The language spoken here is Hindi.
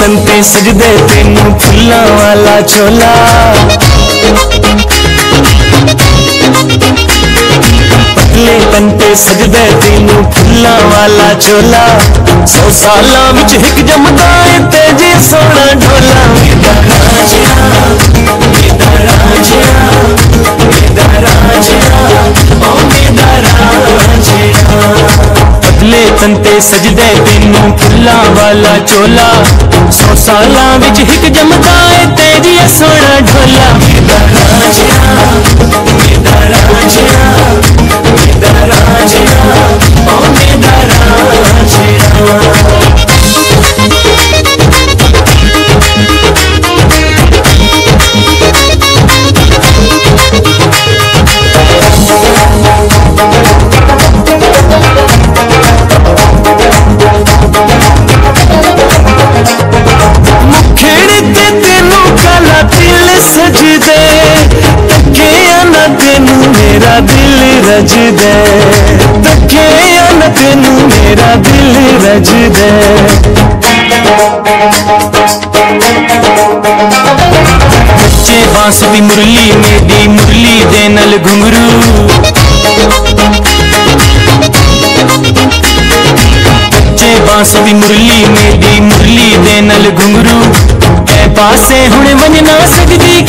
तंते सजदे तेनू फुल्लां वाला चोला, पतले तंते सजदे तेनू फुल्लां वाला चोला। 100 सालां विच हिक जमदा ए तेजी सोना ढोला। मेरा राजिया मेरा राजिया मेरा राजिया ओ मेरा राजिया। पतले तंते सजदे तेनू फुल्लां वाला चोला। 100 सालां विच हिक जमदा ए तेजी सोना ढोला। मेरा राजिया मेरा राजिया मेरा राजिया ओ मेरा राजिया। मेरा दिल रज दे तके न तेनू मेरा दिल रज दे। बच्चे बांस दी मुरली मेरी मुरली दे नल घुंघरू। बच्चे बांस दी मुरली मेरी मुरली दे नल घुंघरू। ए पासे हुण वंज ना सकदी